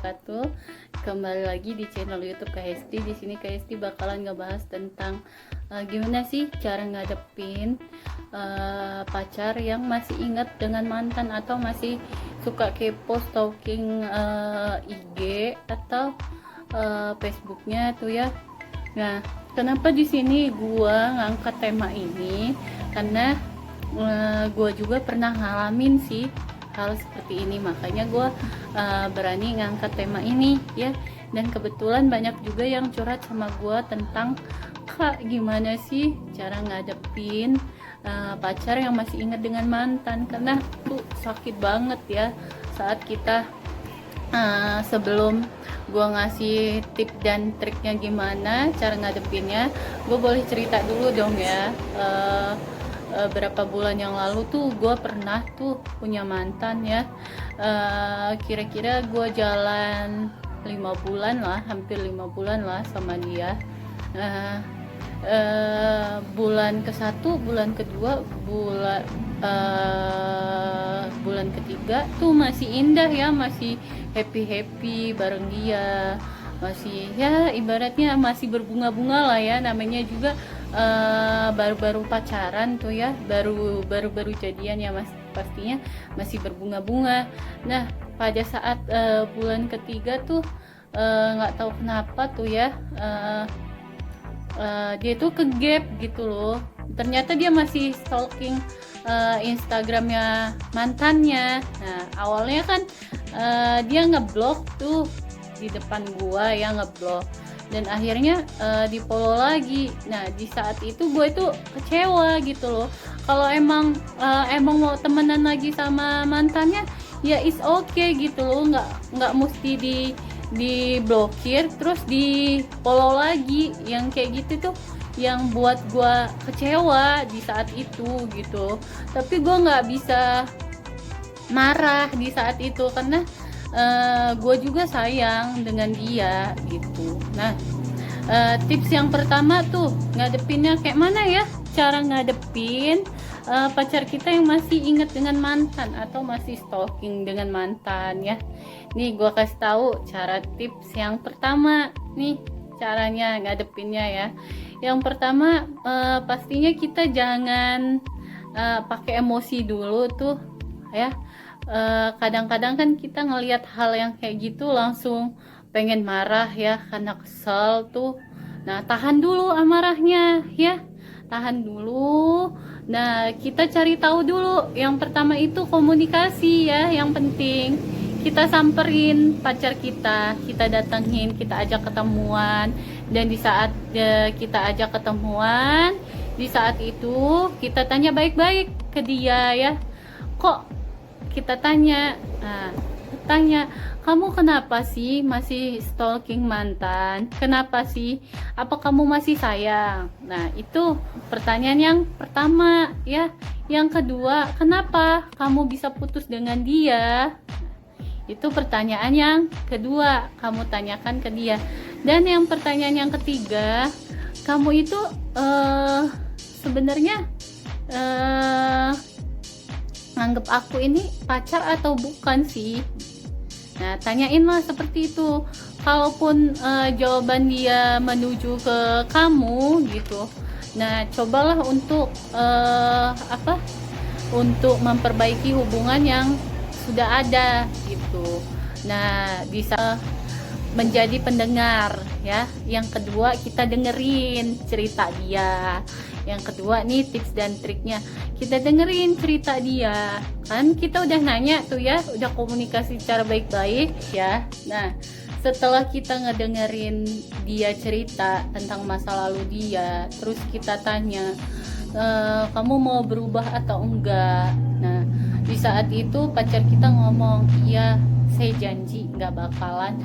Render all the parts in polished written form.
wabarakatuh. Kembali lagi di channel YouTube Kak Hesti. Di sini Kak Hesti bakalan ngebahas tentang gimana sih cara ngadepin pacar yang masih ingat dengan mantan atau masih suka kepo stalking IG atau Facebooknya tuh ya. Nah, kenapa di sini gua ngangkat tema ini? Karena gue juga pernah ngalamin sih hal seperti ini, makanya gue berani ngangkat tema ini ya. Dan kebetulan banyak juga yang curhat sama gue tentang, Kak, gimana sih cara ngadepin pacar yang masih ingat dengan mantan, karena tuh sakit banget ya saat kita sebelum gue ngasih tip dan triknya gimana cara ngadepinnya, gue boleh cerita dulu dong ya. Berapa bulan yang lalu tuh gue pernah tuh punya mantan ya. Kira-kira gue jalan 5 bulan lah, hampir 5 bulan lah sama dia. Bulan ke-1, bulan kedua, bulan ketiga tuh masih indah ya, masih happy bareng dia, masih ya ibaratnya masih berbunga-bunga lah ya, namanya juga baru-baru pacaran tuh ya, baru jadian ya, mas, pastinya masih berbunga-bunga. Nah, pada saat bulan ketiga tuh nggak tahu kenapa tuh ya, dia tuh ke gap gitu loh. Ternyata dia masih stalking Instagramnya mantannya. Nah, awalnya kan dia ngeblok tuh di depan gua ya, ngeblok, dan akhirnya di follow lagi. Nah, di saat itu gue itu kecewa gitu loh. Kalau emang mau temenan lagi sama mantannya ya is okay gitu loh, nggak mesti di blokir terus di follow lagi. Yang kayak gitu tuh yang buat gue kecewa di saat itu gitu. Tapi gue nggak bisa marah di saat itu karena gue juga sayang dengan dia gitu. Nah, tips yang pertama tuh ngadepinnya kayak mana ya, cara ngadepin pacar kita yang masih ingat dengan mantan atau masih stalking dengan mantan ya. Nih gue kasih tahu cara tips yang pertama nih, caranya ngadepinnya ya. Yang pertama pastinya kita jangan pakai emosi dulu tuh ya. Kadang-kadang kan kita ngelihat hal yang kayak gitu langsung pengen marah ya, karena kesel tuh. Nah, tahan dulu amarahnya ya, tahan dulu. Nah, kita cari tahu dulu. Yang pertama itu komunikasi ya, yang penting. Kita samperin pacar kita datangin, kita ajak ketemuan. Dan di saat kita ajak ketemuan, di saat itu kita tanya baik-baik ke dia ya. Kok kita tanya, kamu kenapa sih masih stalking mantan? Kenapa sih? Apa kamu masih sayang? Nah, itu pertanyaan yang pertama ya. Yang kedua, kenapa kamu bisa putus dengan dia? Itu pertanyaan yang kedua, kamu tanyakan ke dia. Dan yang pertanyaan yang ketiga, kamu itu sebenarnya nganggep aku ini pacar atau bukan sih? Nah, tanyainlah seperti itu. Kalaupun jawaban dia menuju ke kamu gitu, nah cobalah untuk untuk memperbaiki hubungan yang sudah ada gitu. Nah, bisa menjadi pendengar ya. Yang kedua, kita dengerin cerita dia. Yang kedua nih tips dan triknya, kita dengerin cerita dia. Kan kita udah nanya tuh ya, udah komunikasi secara baik-baik ya. Nah, setelah kita ngedengerin dia cerita tentang masa lalu dia, terus kita tanya, kamu mau berubah atau enggak? Nah, di saat itu pacar kita ngomong, iya saya janji nggak bakalan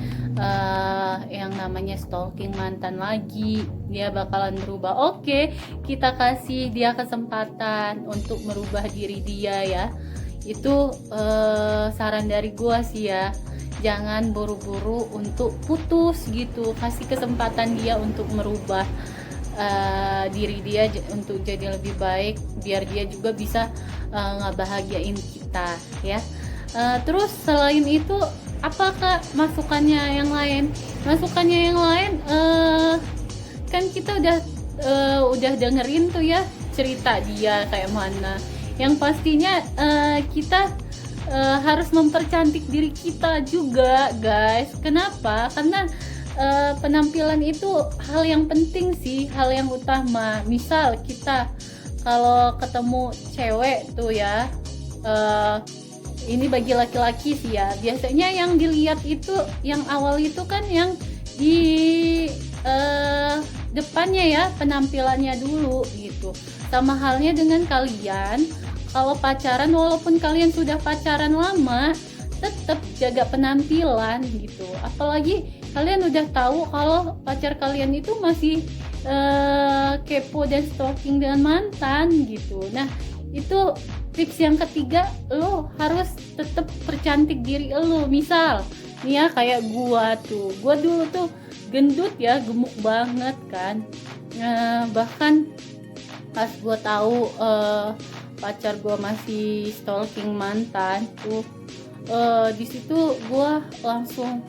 yang namanya stalking mantan lagi, dia bakalan berubah. Oke, kita kasih dia kesempatan untuk merubah diri dia ya. Itu saran dari gua sih ya, jangan buru-buru untuk putus gitu. Kasih kesempatan dia untuk merubah diri dia untuk jadi lebih baik, biar dia juga bisa ngebahagiain kita ya. Terus selain itu apakah masukannya yang lain? Masukannya yang lain kan kita udah dengerin tuh ya cerita dia kayak mana. Yang pastinya kita harus mempercantik diri kita juga, guys. Kenapa? Karena penampilan itu hal yang penting sih, hal yang utama. Misal kita kalau ketemu cewek tuh ya, ini bagi laki-laki sih ya, biasanya yang dilihat itu yang awal itu kan yang di depannya ya, penampilannya dulu gitu. Sama halnya dengan kalian, kalau pacaran, walaupun kalian sudah pacaran lama, tetap jaga penampilan gitu. Apalagi kalian udah tahu kalau pacar kalian itu masih kepo dan stalking dengan mantan gitu. Nah, itu tips yang ketiga, lo harus tetap percantik diri lo. Misal nih ya, kayak gua dulu tuh gendut ya, gemuk banget kan. Bahkan pas gua tahu pacar gua masih stalking mantan tuh, di situ gua langsung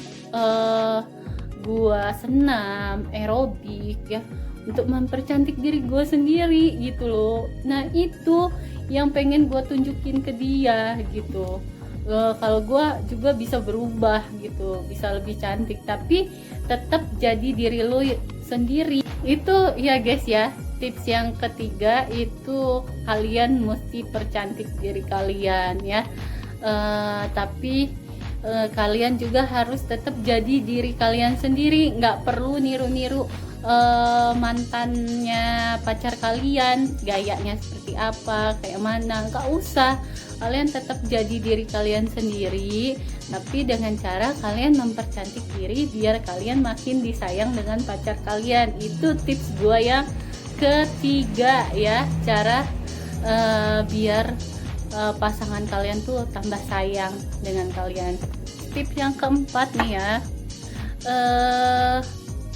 gua senam aerobik ya, untuk mempercantik diri gue sendiri gitu loh. Nah itu yang pengen gue tunjukin ke dia gitu. Kalau gue juga bisa berubah gitu, bisa lebih cantik, tapi tetap jadi diri lo sendiri. Itu ya guys ya, tips yang ketiga itu kalian mesti percantik diri kalian ya. Tapi kalian juga harus tetap jadi diri kalian sendiri, nggak perlu niru-niru mantannya pacar kalian, gayanya seperti apa, kayak mana, nggak usah. Kalian tetap jadi diri kalian sendiri, tapi dengan cara kalian mempercantik diri biar kalian makin disayang dengan pacar kalian. Itu tips gue yang ketiga ya, cara biar pasangan kalian tuh tambah sayang dengan kalian. Tips yang keempat nih ya,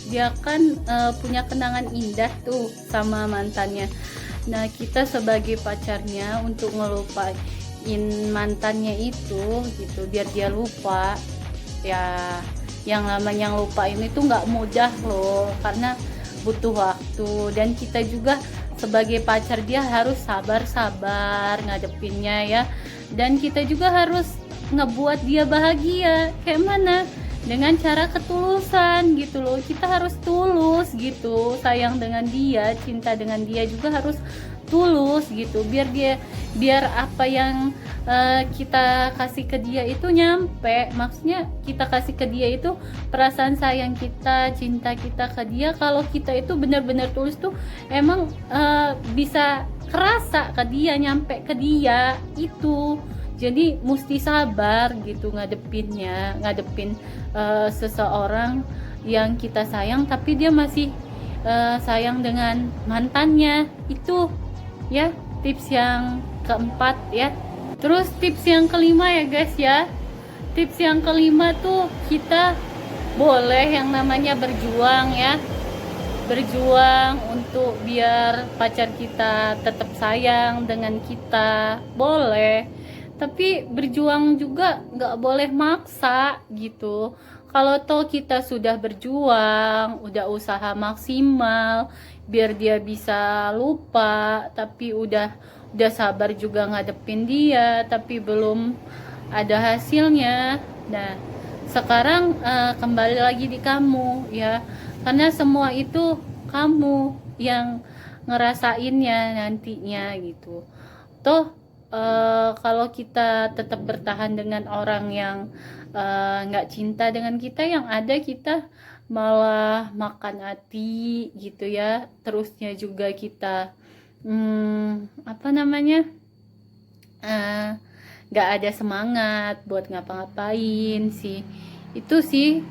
dia kan punya kenangan indah tuh sama mantannya. Nah kita sebagai pacarnya untuk ngelupain mantannya itu gitu, biar dia lupa ya. Yang namanya ngelupain itu nggak mudah loh, karena butuh waktu, dan kita juga sebagai pacar dia harus sabar-sabar ngadepinnya ya. Dan kita juga harus ngebuat dia bahagia. Kayak mana? Dengan cara ketulusan gitu loh. Kita harus tulus gitu, sayang dengan dia, cinta dengan dia juga harus tulus gitu, biar apa yang kita kasih ke dia itu nyampe. Maksudnya kita kasih ke dia itu perasaan sayang kita, cinta kita ke dia. Kalau kita itu benar-benar tulus tuh emang bisa kerasa ke dia, nyampe ke dia itu. Jadi mesti sabar gitu ngadepin seseorang yang kita sayang tapi dia masih sayang dengan mantannya. Itu ya tips yang keempat ya. Terus tips yang kelima ya guys ya, tips yang kelima tuh kita boleh yang namanya berjuang ya, berjuang untuk biar pacar kita tetap sayang dengan kita, boleh. Tapi berjuang juga nggak boleh maksa gitu. Kalau toh kita sudah berjuang, udah usaha maksimal biar dia bisa lupa, tapi udah sabar juga ngadepin dia, tapi belum ada hasilnya. Nah sekarang kembali lagi di kamu ya, karena semua itu kamu yang ngerasainnya nantinya gitu. Toh kalau kita tetap bertahan dengan orang yang nggak cinta dengan kita, yang ada kita malah makan hati gitu ya. Terusnya juga kita apa namanya, nggak ada semangat buat ngapa-ngapain sih. Itu sih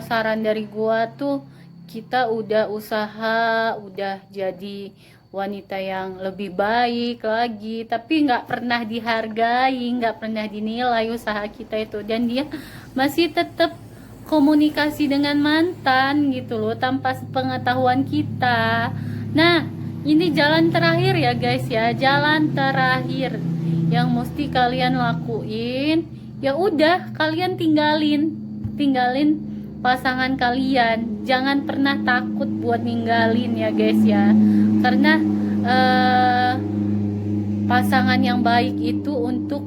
saran dari gua tuh, kita udah usaha, udah jadi wanita yang lebih baik lagi, tapi nggak pernah dihargai, nggak pernah dinilai usaha kita itu, dan dia masih tetap komunikasi dengan mantan gitu loh tanpa pengetahuan kita. Nah ini jalan terakhir ya guys ya, jalan terakhir yang mesti kalian lakuin ya udah kalian tinggalin pasangan kalian. Jangan pernah takut buat ninggalin ya guys ya, karena pasangan yang baik itu untuk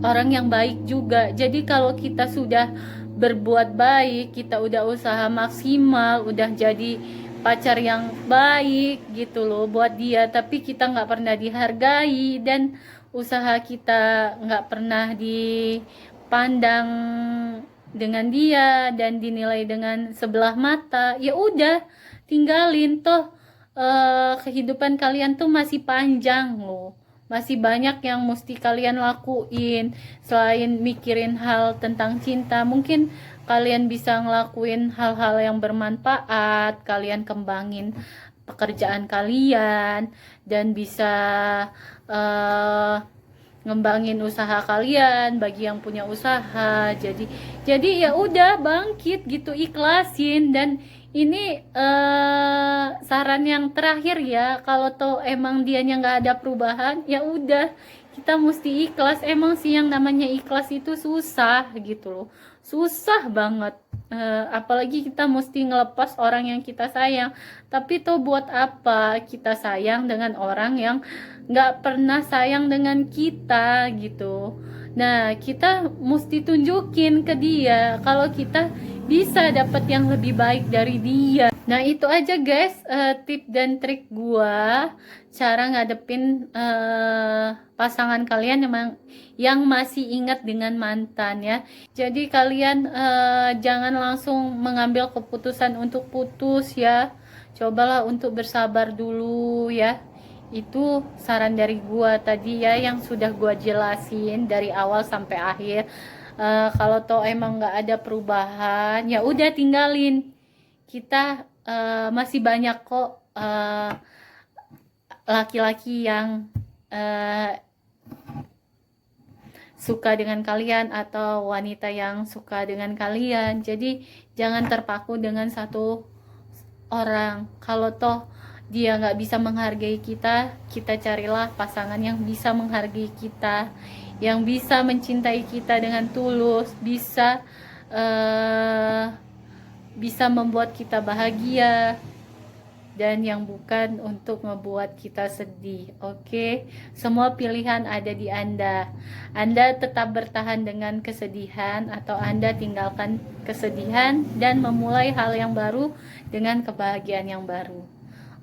orang yang baik juga. Jadi kalau kita sudah berbuat baik, kita udah usaha maksimal, udah jadi pacar yang baik gitu loh buat dia, tapi kita nggak pernah dihargai dan usaha kita nggak pernah dipandang dengan dia dan dinilai dengan sebelah mata, ya udah tinggalin. Toh kehidupan kalian tuh masih panjang loh, masih banyak yang mesti kalian lakuin selain mikirin hal tentang cinta. Mungkin kalian bisa ngelakuin hal-hal yang bermanfaat, kalian kembangin pekerjaan kalian dan bisa uh, ngembangin usaha kalian bagi yang punya usaha. Jadi ya udah bangkit gitu, ikhlasin. Dan ini saran yang terakhir ya, kalau toh emang dianya nggak ada perubahan, ya udah kita mesti ikhlas. Emang sih yang namanya ikhlas itu susah gitu loh, susah banget. Apalagi kita mesti ngelepas orang yang kita sayang. Tapi tuh buat apa kita sayang dengan orang yang nggak pernah sayang dengan kita gitu. Nah, kita mesti tunjukin ke dia kalau kita bisa dapat yang lebih baik dari dia. Nah, itu aja guys, tip dan trik gua cara ngadepin pasangan kalian yang masih ingat dengan mantan ya. Jadi kalian jangan langsung mengambil keputusan untuk putus ya. Cobalah untuk bersabar dulu ya. Itu saran dari gua tadi ya, yang sudah gua jelasin dari awal sampai akhir. Kalau toh emang nggak ada perubahan, ya udah tinggalin. Kita masih banyak kok laki-laki yang suka dengan kalian atau wanita yang suka dengan kalian. Jadi jangan terpaku dengan satu orang. Kalau toh dia nggak bisa menghargai kita, kita carilah pasangan yang bisa menghargai kita, yang bisa mencintai kita dengan tulus, bisa membuat kita bahagia, dan yang bukan untuk membuat kita sedih. Oke, semua pilihan ada di Anda. Anda tetap bertahan dengan kesedihan atau Anda tinggalkan kesedihan dan memulai hal yang baru dengan kebahagiaan yang baru.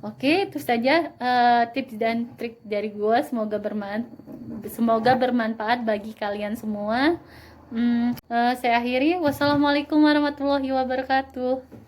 Oke, itu saja tips dan trik dari gue. Semoga bermanfaat bagi kalian semua. Saya akhiri. Wassalamualaikum warahmatullahi wabarakatuh.